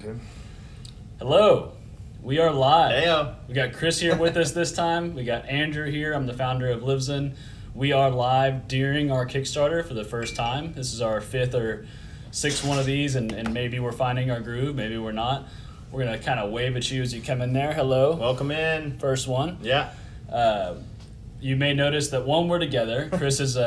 Okay. Hello, we are live. Heyo. We got Chris here with us this time. We got Andrew here. I'm the founder of Liveson. We are live during our Kickstarter for the first time. This is our fifth or sixth one of these, and maybe we're finding our groove, maybe we're not. We're going to kind of wave at you as you come in there. Hello. Welcome in. First one. Yeah. You may notice that one, we're together. Chris is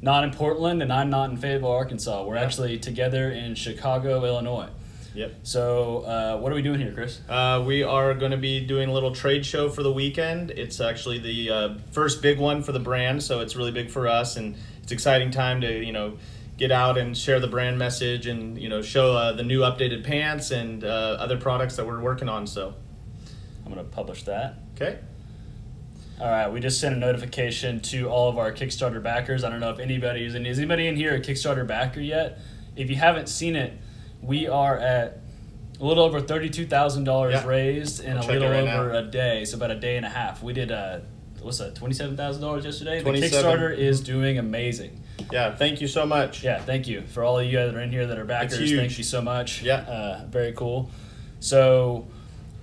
not in Portland, and I'm not in Fayetteville, Arkansas. We're actually together in Chicago, Illinois. Yep. So what are we doing here, Chris? We are going to be doing a little trade show for the weekend. It's actually the first big one for the brand, so it's really big for us, and it's an exciting time to get out and share the brand message and show the new updated pants and other products that we're working on. So I'm going to publish that. Okay. All right, we just sent a notification to all of our Kickstarter backers. I don't know if is anybody in here a Kickstarter backer yet? If you haven't seen it, we are at a little over $32,000 raised in a little over a day, so about a day and a half. We did $27,000 yesterday. The Kickstarter is doing amazing. Yeah, thank you so much. Yeah, thank you for all of you guys that are in here that are backers. Thank you so much. Yeah, very cool. So,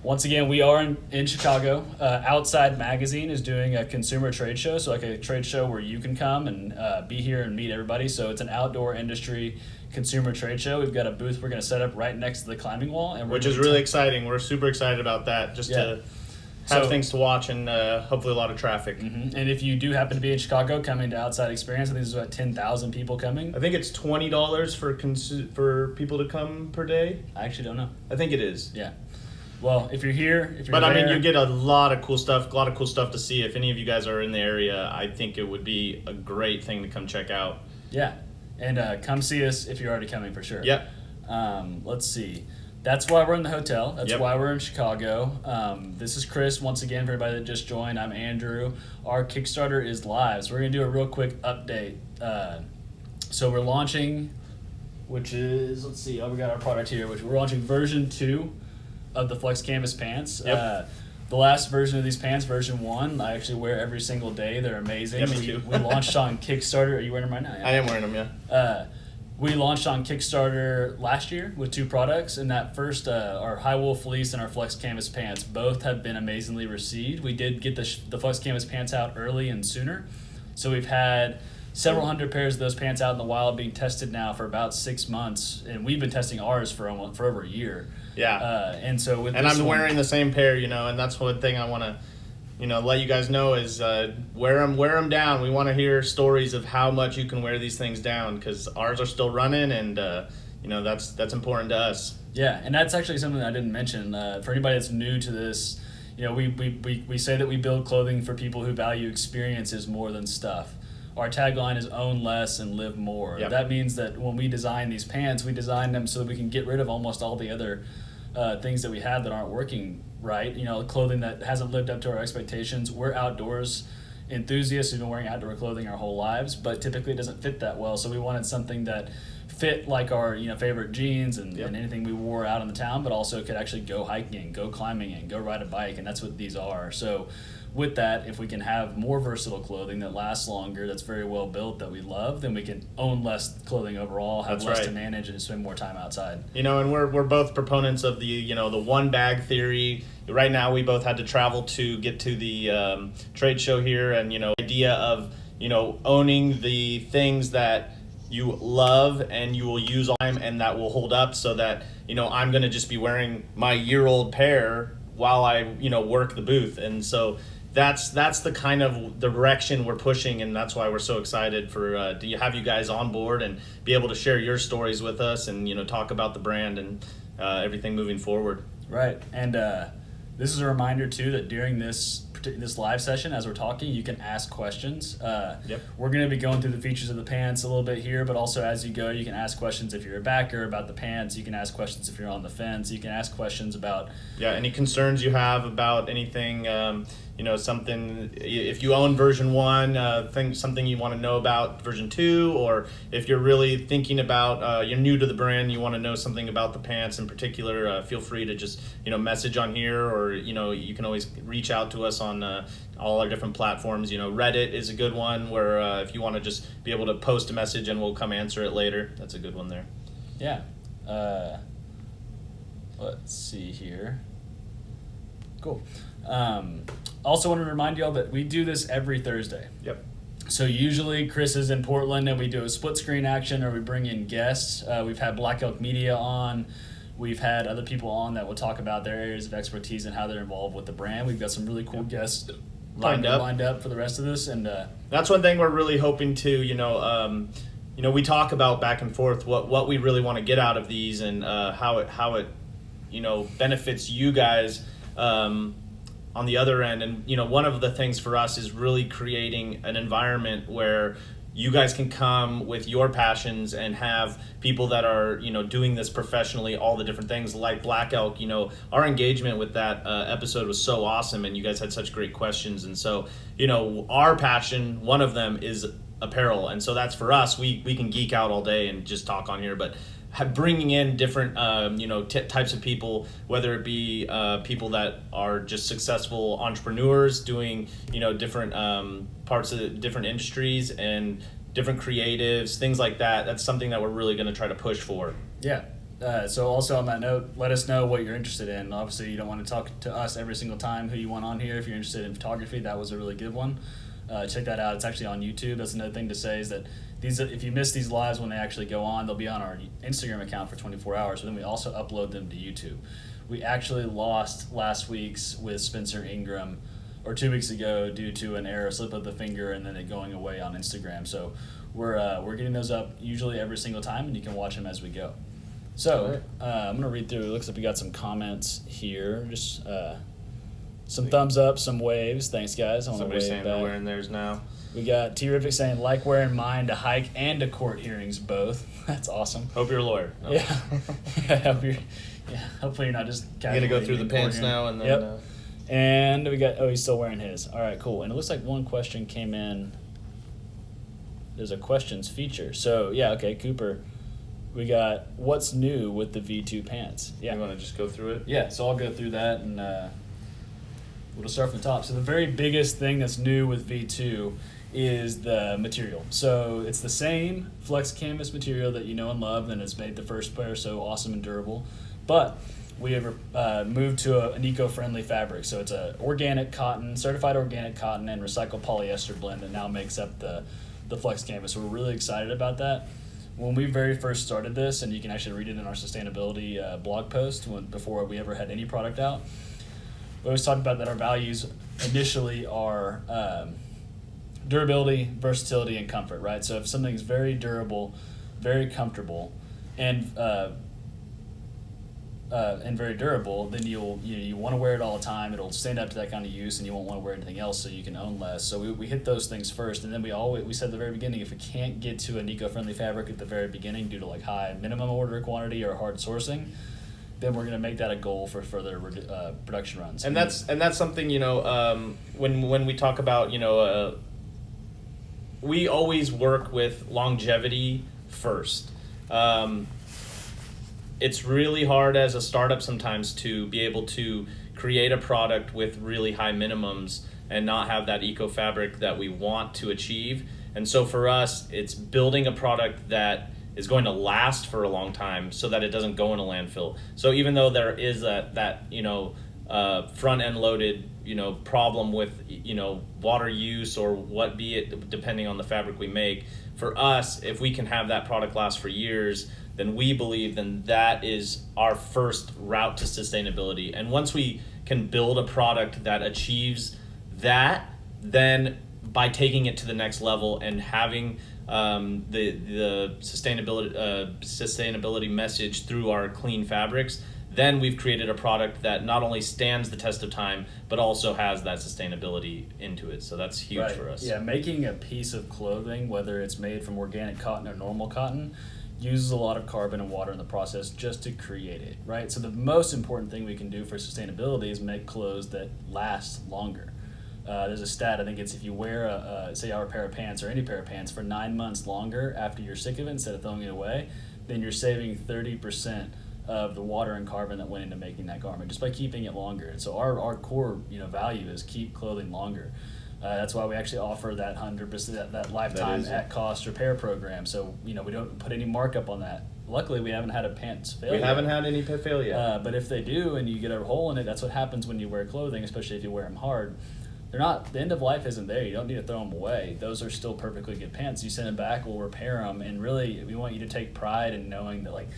once again, we are in Chicago. Outside Magazine is doing a consumer trade show, so like a trade show where you can come and be here and meet everybody. So it's an outdoor industry consumer trade show. We've got a booth we're going to set up right next to the climbing wall, and which is really exciting. We're super excited about that, to have things to watch and hopefully a lot of traffic. Mm-hmm. And if you do happen to be in Chicago, coming to Outside Experience, I think there's about 10,000 people coming. I think it's $20 for people to come per day. I actually don't know. I think it is. Yeah. Well, if you're here, I mean, you get a lot of cool stuff to see. If any of you guys are in the area, I think it would be a great thing to come check out. Yeah, and come see us if you're already coming for sure. Yep. Let's see. That's why we're in the hotel. That's why we're in Chicago. This is Chris. Once again, for everybody that just joined, I'm Andrew. Our Kickstarter is live, so we're going to do a real quick update. So we're launching, which is, let's see, we got our product here, which we're launching version 2 of the Flex Canvas pants. Yep. The last version of these pants, version 1, I actually wear every single day. They're amazing. Yeah, me too. We launched on Kickstarter. Are you wearing them right now? Yeah. I am wearing them, yeah. We launched on Kickstarter last year with 2 products, and that first, our High Wool Fleece and our Flex Canvas pants, both have been amazingly received. We did get the Flex Canvas pants out early and sooner, so we've had several hundred pairs of those pants out in the wild being tested now for about 6 months, and we've been testing ours for over a year. Yeah. And so with I'm wearing the same pair, and that's one thing I want to, let you guys know is wear them down. We want to hear stories of how much you can wear these things down, because ours are still running, and that's important to us. Yeah, and that's actually something I didn't mention. For anybody that's new to this, we say that we build clothing for people who value experiences more than stuff. Our tagline is own less and live more. Yep. That means that when we design these pants, we design them so that we can get rid of almost all the other things that we have that aren't working right. Clothing that hasn't lived up to our expectations. We're outdoors enthusiasts who've been wearing outdoor clothing our whole lives, but typically it doesn't fit that well. So we wanted something that fit like our favorite jeans and anything we wore out in the town, but also could actually go hiking and go climbing and go ride a bike, and that's what these are. So with that, if we can have more versatile clothing that lasts longer, that's very well built, that we love, then we can own less clothing overall, have less to manage, and spend more time outside. And we're both proponents of the the one bag theory. Right now, we both had to travel to get to the trade show here, and idea of owning the things that you love and you will use all the time and that will hold up, so that I'm going to just be wearing my year-old pair while I work the booth. And so that's the kind of direction we're pushing, and that's why we're so excited for to have you guys on board and be able to share your stories with us and talk about the brand and everything moving forward. Right. And this is a reminder too that during this live session, as we're talking, you can ask questions. We're going to be going through the features of the pants a little bit here, but also as you go, you can ask questions if you're a backer about the pants. You can ask questions if you're on the fence. You can ask questions about any concerns you have about anything. Something, if you own version 1, something you want to know about version 2, or if you're really thinking about, you're new to the brand, you want to know something about the pants in particular, feel free to just, message on here, or, you can always reach out to us on all our different platforms. Reddit is a good one where if you want to just be able to post a message and we'll come answer it later. That's a good one there. Yeah. let's see here. Cool. Also want to remind y'all that we do this every Thursday. Yep. So usually Chris is in Portland and we do a split screen action, or we bring in guests. We've had Black Elk Media on. We've had other people on that will talk about their areas of expertise and how they're involved with the brand. We've got some really cool guests lined up for the rest of this, and that's one thing we're really hoping to, we talk about back and forth what we really want to get out of these, and how it benefits you guys on the other end. And one of the things for us is really creating an environment where you guys can come with your passions and have people that are doing this professionally, all the different things like Black Elk. Our engagement with that episode was so awesome, and you guys had such great questions. And so our passion, one of them is apparel, and so that's for us. We can geek out all day and just talk on here, but bringing in different types of people, whether it be people that are just successful entrepreneurs doing different parts of different industries and different creatives, things like that. That's something that we're really going to try to push for. Yeah. So also on that note, let us know what you're interested in. Obviously, you don't want to talk to us every single time who you want on here. If you're interested in photography, that was a really good one. Check that out. It's actually on YouTube. That's another thing to say, is that if you miss these lives when they actually go on, they'll be on our Instagram account for 24 hours, but then we also upload them to YouTube. We actually lost last week's with Spencer Ingram, or 2 weeks ago, due to an error, slip of the finger, and then it going away on Instagram. So we're getting those up usually every single time, and you can watch them as we go. So I'm going to read through. It looks like we got some comments here. Just some thumbs up, some waves. Thanks, guys. Somebody's saying they're wearing theirs now. We got T-Rific saying, like wearing mine to hike and to court hearings both. That's awesome. Hope you're a lawyer. No. Yeah. Hopefully you're not just casually. You're going to go through the pants now and then. Yep. And we got, he's still wearing his. All right, cool. And it looks like one question came in. There's a questions feature. So, yeah, okay, Cooper. We got, what's new with the V2 pants? Yeah. You want to just go through it? Yeah, so I'll go through that, and we'll start from the top. So the very biggest thing that's new with V2 is the material. So it's the same flex canvas material that you know and love, and it's made the first pair so awesome and durable. But we have moved to an eco-friendly fabric. So it's a organic cotton, certified organic cotton and recycled polyester blend that now makes up the flex canvas. So we're really excited about that. When we very first started this, and you can actually read it in our sustainability blog post before we ever had any product out, we always talked about that our values initially are durability, versatility, and comfort, right? So if something's very durable, very comfortable, and very durable, then you want to wear it all the time. It'll stand up to that kind of use, and you won't want to wear anything else, so you can own less. So we hit those things first, and then we said at the very beginning, if we can't get to an eco-friendly fabric at the very beginning due to like high minimum order quantity or hard sourcing, then we're going to make that a goal for further production runs. And that's something when we talk about we always work with longevity first. It's really hard as a startup sometimes to be able to create a product with really high minimums and not have that eco fabric that we want to achieve. And so for us, it's building a product that is going to last for a long time so that it doesn't go in a landfill. So even though there is that front end loaded problem with water use or what be it depending on the fabric we make, for us, if we can have that product last for years, then we believe that is our first route to sustainability. And once we can build a product that achieves that, then by taking it to the next level and having the sustainability message through our clean fabrics, then we've created a product that not only stands the test of time, but also has that sustainability into it. So that's huge for us. Yeah, making a piece of clothing, whether it's made from organic cotton or normal cotton, uses a lot of carbon and water in the process just to create it, right? So the most important thing we can do for sustainability is make clothes that last longer. There's a stat, I think it's if you wear say our pair of pants or any pair of pants for 9 months longer after you're sick of it instead of throwing it away, then you're saving 30% of the water and carbon that went into making that garment just by keeping it longer. And so our core value is keep clothing longer. That's why we actually offer that 100% that lifetime at cost repair program. So we don't put any markup on that luckily we haven't had a pants fail. We yet. haven't had any pit fail yet. But if they do and you get a hole in it, that's what happens when you wear clothing, especially if you wear them hard. They're not, the end of life isn't there. You don't need to throw them away. Those are still perfectly good pants. You send them back, we'll repair them. And really, we want you to take pride in knowing that, like,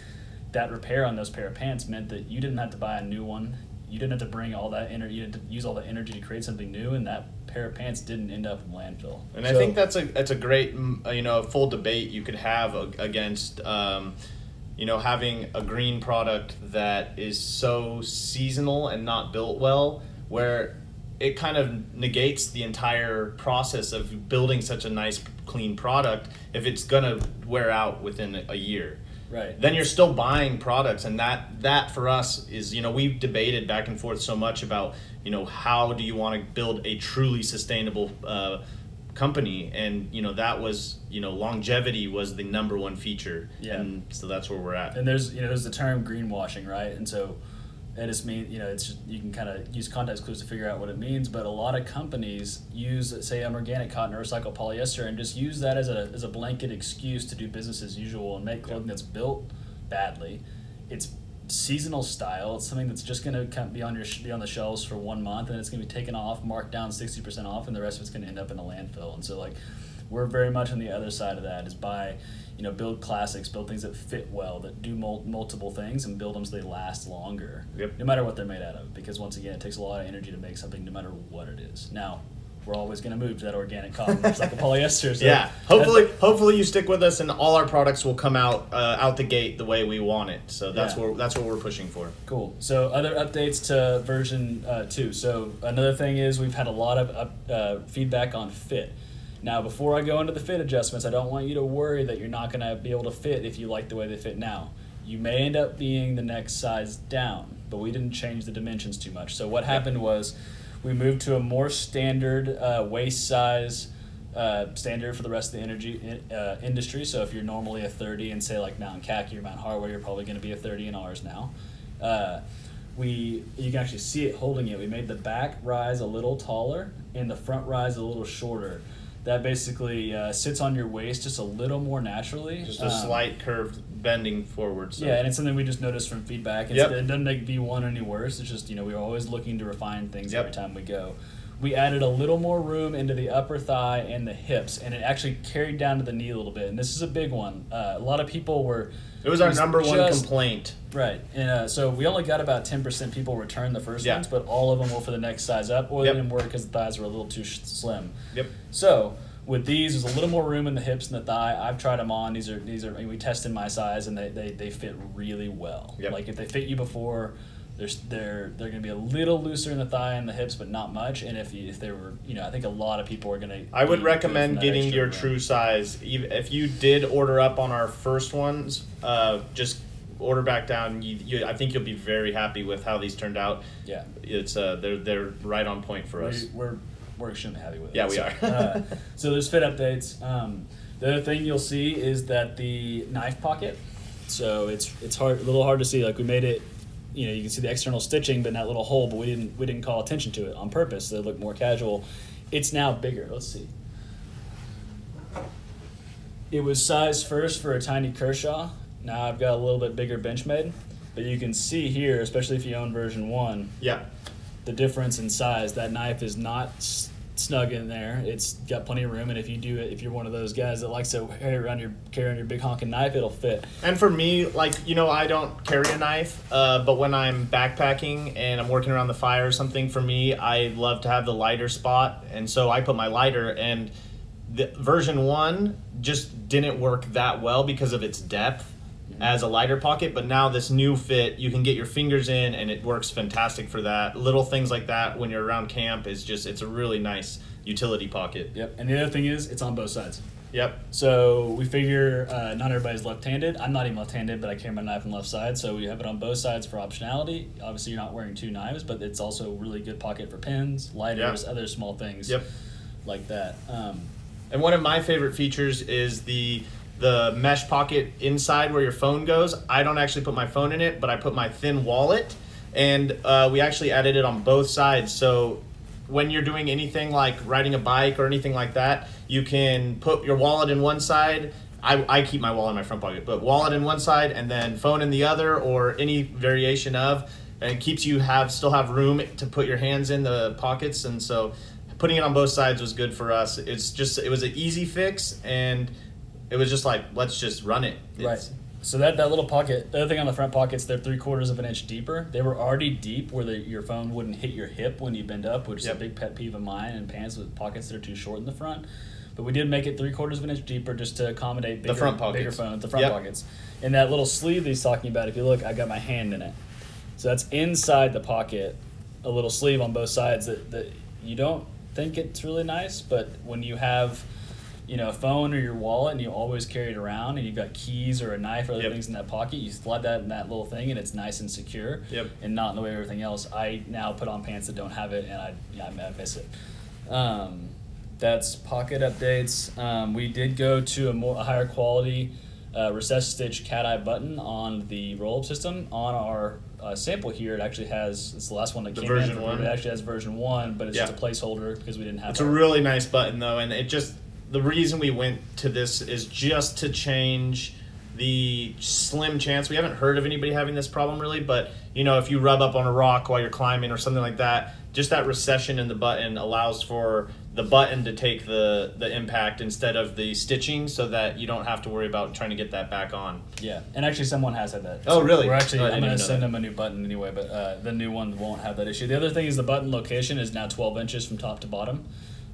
that repair on those pair of pants meant that you didn't have to buy a new one. You didn't have to bring all that energy, you didn't use all that energy to create something new, and that pair of pants didn't end up in landfill. And I think that's a great, full debate you could have against, having a green product that is so seasonal and not built well, where it kind of negates the entire process of building such a nice, clean product if it's gonna wear out within a year. Right. Then you're still buying products, and that for us is, we've debated back and forth so much about, how do you want to build a truly sustainable company, and that was, longevity was the number one feature. Yeah. And so that's where we're at. And there's the term greenwashing, right? And so it just means, it's just, you can kind of use context clues to figure out what it means, but a lot of companies use, say, an organic cotton or recycled polyester and just use that as a blanket excuse to do business as usual and make clothing that's built badly. It's seasonal style. It's something that's just going to be on the shelves for 1 month, and it's going to be taken off, marked down 60% off, and the rest of it's going to end up in a landfill. And so, like, we're very much on the other side of that, is buy, build classics, build things that fit well, that do multiple things, and build them so they last longer. Yep. No matter what they're made out of, because once again, it takes a lot of energy to make something, no matter what it is. Now, we're always going to move to that organic cotton, it's like a polyester. So yeah, hopefully you stick with us, and all our products will come out the gate the way we want it. So that's what we're pushing for. Cool. So other updates to version 2. So another thing is we've had a lot of feedback on fit. Now, before I go into the fit adjustments, I don't want you to worry that you're not going to be able to fit if you like the way they fit now. You may end up being the next size down, but we didn't change the dimensions too much. So what happened was we moved to a more standard waist size standard for the rest of the industry. So if you're normally a 30 and say like Mountain Khaki or Mountain Hardware, you're probably going to be a 30 in ours now. You can actually see it holding it. We made the back rise a little taller and the front rise a little shorter. That basically sits on your waist just a little more naturally. Just a slight curved bending forward. So. Yeah, and it's something we just noticed from feedback. It doesn't make V1 any worse. It's just, we're always looking to refine things every time we go. We added a little more room into the upper thigh and the hips, and it actually carried down to the knee a little bit. And this is a big one. A lot of people were... It was our number one complaint. Right. And so we only got about 10% people return the first ones, but all of them were for the next size up, or they didn't work because the thighs were a little too slim. Yep. So with these, there's a little more room in the hips and the thigh. I've tried them on. These are we tested my size, and they fit really well. Yep. Like if they fit you before, they're going to be a little looser in the thigh and the hips, but not much. And if they were, I think a lot of people are going to. I would recommend getting your true size. If you did order up on our first ones, just order back down. I think you'll be very happy with how these turned out. Yeah, it's they're right on point for us. We're extremely happy with it. Yeah, we are. So there's fit updates. The other thing you'll see is that the knife pocket. So it's a little hard to see. Like we made it. You can see the external stitching, but in that little hole, but we didn't call attention to it on purpose. So it looked more casual. It's now bigger. Let's see. It was sized first for a tiny Kershaw. Now I've got a little bit bigger Benchmade, but you can see here, especially if you own version 1, the difference in size. That knife is not snug in there. It's got plenty of room, and if you're one of those guys that likes to carry around your big honking knife, it'll fit. And for me, I don't carry a knife, but when I'm backpacking and I'm working around the fire or something, for me, I love to have the lighter spot, and so I put my lighter, and the version 1 just didn't work that well because of its depth as a lighter pocket, but now this new fit, you can get your fingers in, and it works fantastic for that. Little things like that when you're around camp it's a really nice utility pocket. Yep. And the other thing is, it's on both sides. Yep. So we figure not everybody's left-handed. I'm not even left-handed, but I carry my knife on the left side, so we have it on both sides for optionality. Obviously, you're not wearing two knives, but it's also a really good pocket for pens, lighters, other small things like that. And one of my favorite features is the mesh pocket inside where your phone goes. I don't actually put my phone in it, but I put my thin wallet, and we actually added it on both sides. So when you're doing anything like riding a bike or anything like that, you can put your wallet in one side, I keep my wallet in my front pocket, but wallet in one side and then phone in the other, or any variation of, and it keeps you still have room to put your hands in the pockets. And so putting it on both sides was good for us. It was an easy fix, and it was just like, let's just run it. Right. So that little pocket, the other thing on the front pockets, they're 3/4 of an inch deeper. They were already deep where your phone wouldn't hit your hip when you bend up, which is a big pet peeve of mine, and pants with pockets that are too short in the front. But we did make it 3/4 of an inch deeper just to accommodate bigger phones, the front pockets. And that little sleeve that he's talking about, if you look, I got my hand in it. So that's inside the pocket, a little sleeve on both sides that you don't think it's really nice, but when you have a phone or your wallet and you always carry it around, and you've got keys or a knife or other things in that pocket, you slide that in that little thing and it's nice and secure and not in the way of everything else. I now put on pants that don't have it, and I miss it. That's pocket updates. We did go to a higher quality recessed stitch cat eye button on the roll-up system. On our sample here, it actually has, it's the last one that came in. It actually has version 1, but it's just a placeholder because we didn't have it. It's a really nice button though, and the reason we went to this is just to change the slim chance. We haven't heard of anybody having this problem really, but if you rub up on a rock while you're climbing or something like that, just that recession in the button allows for the button to take the impact instead of the stitching, so that you don't have to worry about trying to get that back on. Yeah, and actually someone has had that. Oh, really? I'm going to send them a new button anyway, but the new one won't have that issue. The other thing is the button location is now 12 inches from top to bottom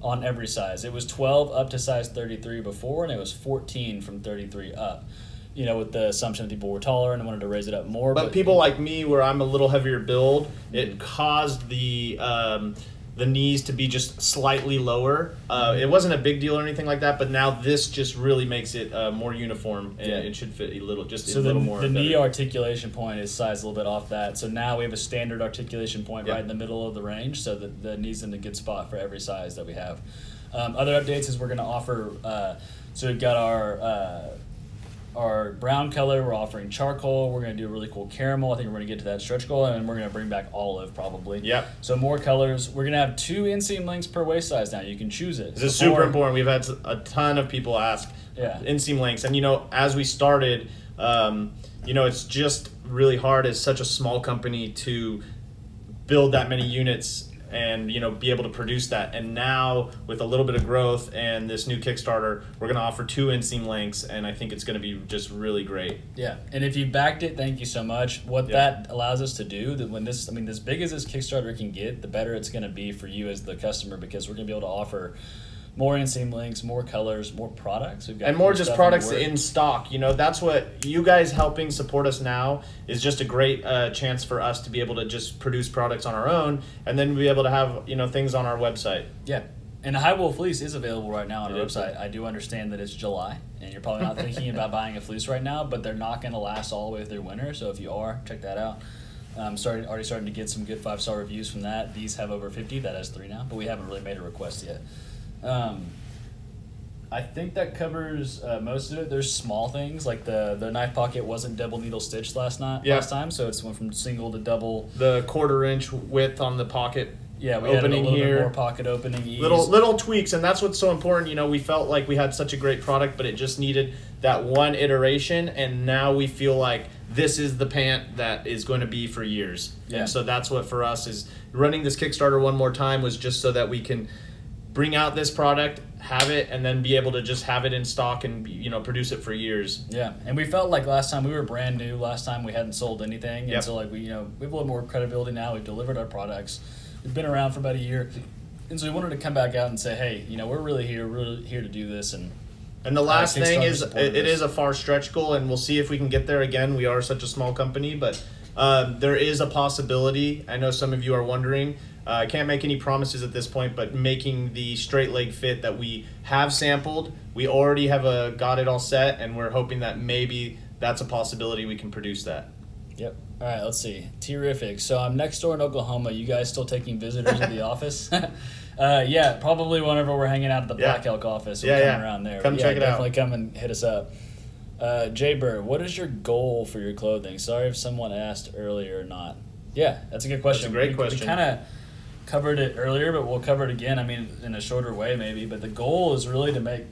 on every size. It was 12 up to size 33 before, and it was 14 from 33 up. With the assumption that people were taller and wanted to raise it up more. But people like me, where I'm a little heavier build, it caused the knees to be just slightly lower. It wasn't a big deal or anything like that, but now this just really makes it more uniform, and it should fit a little more. The knee articulation point is sized a little bit off that, so now we have a standard articulation point right in the middle of the range, so that the knee's in a good spot for every size that we have. Other updates is we're going to offer, so we've got our brown color, we're offering charcoal, we're going to do a really cool caramel, I think we're going to get to that stretch goal, and we're going to bring back olive probably. Yep. So more colors. We're going to have 2 inseam lengths per waist size now. You can choose it. This is super important. We've had a ton of people ask inseam lengths, and as we started, it's just really hard as such a small company to build that many units and be able to produce that. And now with a little bit of growth and this new Kickstarter, we're going to offer 2 inseam lengths, and I think it's going to be just really great. Yeah, and if you backed it, thank you so much. What that allows us to do, that when as big as this Kickstarter can get, the better it's going to be for you as the customer, because we're going to be able to offer more inseam links, more colors, more products. We've got and more just products in stock. That's what you guys helping support us now is just a great chance for us to be able to just produce products on our own, and then be able to have things on our website. Yeah, and the High Wool Fleece is available right now on our website. I do understand that it's July, and you're probably not thinking about buying a fleece right now, but they're not going to last all the way through winter. So if you are, check that out. Already starting to get some good 5-star reviews from that. These have over 50. That has 3 now, but we haven't really made a request yet. I think that covers most of it. There's small things like the knife pocket wasn't double needle stitched last time, so it's went from single to double. The 1/4 inch width on the pocket. Yeah, we opening added a little here, bit more pocket opening ease. Little tweaks, and that's what's so important. We felt like we had such a great product, but it just needed that one iteration, and now we feel like this is the pant that is going to be for years. Yeah. And so that's what for us is running this Kickstarter one more time, was just so that we can bring out this product, have it, and then be able to just have it in stock and produce it for years. Yeah, and we felt like last time we were brand new. Last time we hadn't sold anything, and so we have a little more credibility now. We've delivered our products. We've been around for about a year, and so we wanted to come back out and say, hey, we're really here to do this. And the last thing is, it is a far stretch goal, and we'll see if we can get there again. We are such a small company, but there is a possibility. I know some of you are wondering. I can't make any promises at this point, but making the straight leg fit that we have sampled, we already have got it all set, and we're hoping that maybe that's a possibility we can produce that. Yep. All right, let's see. Terrific. So I'm next door in Oklahoma. You guys still taking visitors at the office? Yeah, probably whenever we're hanging out at the Black Elk office. We're coming around there. Come check it out. Definitely come and hit us up. Jay Bird, what is your goal for your clothing? Sorry if someone asked earlier or not. Yeah, that's a good question. That's a great question. We kind of covered it earlier, but we'll cover it again. In a shorter way maybe. But the goal is really to make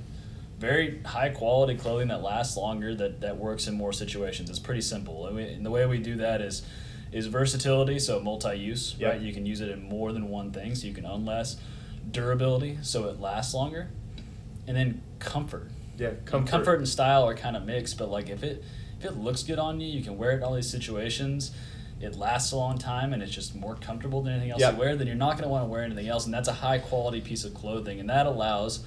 very high quality clothing that lasts longer, that works in more situations. It's pretty simple. And the way we do that is versatility, so multi-use, Yep. right? You can use it in more than one thing, so you can own less. Durability, so it lasts longer. And then comfort. Yeah, And comfort and style are kind of mixed, but like if it looks good on you, you can wear it in all these situations, it lasts a long time, and it's just more comfortable than anything else Yep. you wear, then you're not going to want to wear anything else, and that's a high quality piece of clothing, and that allows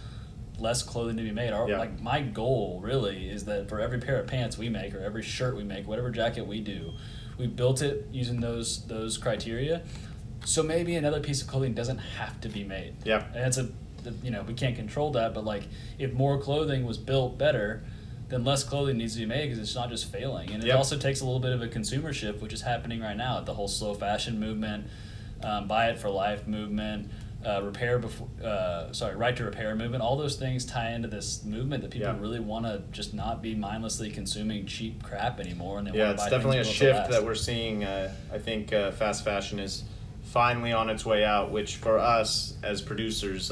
less clothing to be made. Yeah. Like my goal really is that for every pair of pants we make, or every shirt we make, whatever jacket we do, we built it using those criteria. So maybe another piece of clothing doesn't have to be made. Yeah. And it's we can't control that, but like if more clothing was built better, then less clothing needs to be made because it's not just failing. And it Yep. also takes a little bit of a consumer shift, which is happening right now at the whole slow fashion movement, buy it for life movement, right to repair movement. All those things tie into this movement that people Yeah. really want to just not be mindlessly consuming cheap crap anymore. And they Yeah, want it's to buy definitely a things built to shift last. that we're seeing. I think fast fashion is finally on its way out, which for us as producers,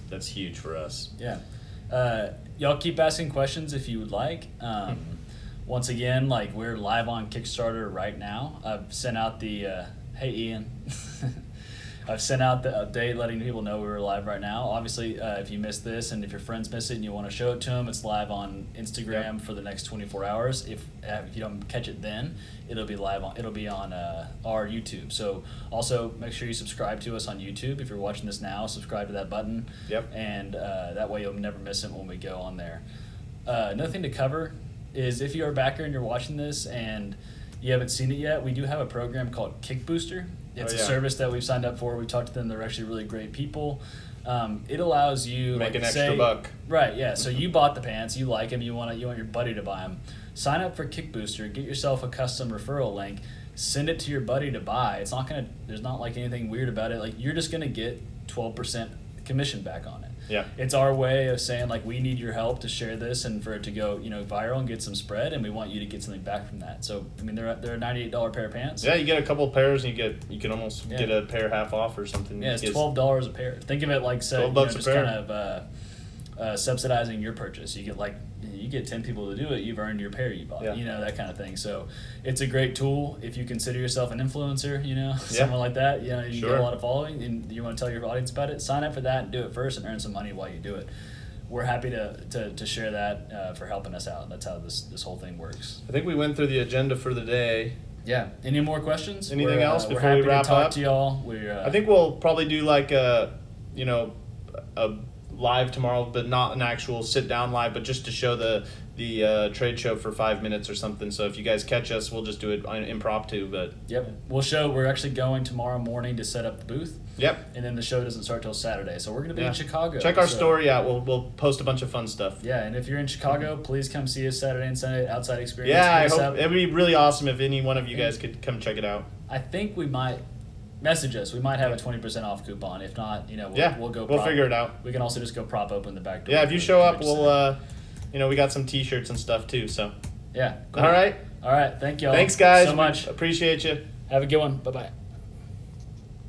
that's huge for us. Yeah. Y'all keep asking questions if you would like. Once again, like we're live on Kickstarter right now. I've sent out the, hey Ian. I've sent out the update letting people know we're live right now. Obviously, if you missed this and if your friends miss it and you want to show it to them, it's live on Instagram Yep. for the next 24 hours. If you don't catch it then, it'll be on our YouTube. So also make sure you subscribe to us on YouTube. If you're watching this now, subscribe to that button. Yep. And that way you'll never miss it when we go on there. Another thing to cover is if you're a backer and you're watching this and you haven't seen it yet, we do have a program called Kick Booster. It's a service that we've signed up for. We've talked to them. They're actually really great people. It allows you Make an say- extra buck. Right, yeah. So you bought the pants, you like them, you want your buddy to buy them. Sign up for Kick Booster, get yourself a custom referral link, send it to your buddy to buy. There's not like anything weird about it. Like you're just gonna get 12% commission back on it. Yeah. It's our way of saying like we need your help to share this and for it to go viral and get some spread, and we want you to get something back from that. So I mean they're a $98 pair of pants. Yeah, you get a couple of pairs, and you can almost Yeah. get a pair half off or something. Yeah, it's It's- $12 a pair. Think of it like $12 a just pair. kind of subsidizing your purchase. You get 10 people to do it, you've earned your pair you bought. Yeah. That kind of thing. So it's a great tool if you consider yourself an influencer. Someone like that. You Sure. get a lot of following and you want to tell your audience about it. Sign up for that and do it first and earn some money while you do it. We're happy to share that for helping us out. That's how this whole thing works. I think we went through the agenda for the day. Yeah. Any more questions? Anything else we're before happy we wrap to talk up? to y'all. I think we'll probably do like a live tomorrow, but not an actual sit down live, but just to show the trade show for 5 minutes or something. So if you guys catch us, we'll just do it impromptu. But Yep. We're actually going tomorrow morning to set up the booth. yep, And then the show doesn't start till Saturday. So we're going to be in Chicago. check our So- story out. We'll post a bunch of fun stuff. Yeah, and if you're in Chicago, please come see us Saturday and Sunday Outside Experience. Yeah, I Hit us hope up. it would be really awesome if any one of you guys could come check it out. I think we might message us. We might have a 20% off coupon. If not, we'll go. We'll figure it out. We can also just go prop open the back door. Yeah, if you for show up, 20%. we got some T-shirts and stuff too. So Yeah. Cool. all right, All right. Thank y'all. thanks guys. so much. Appreciate you. Have a good one. Bye bye.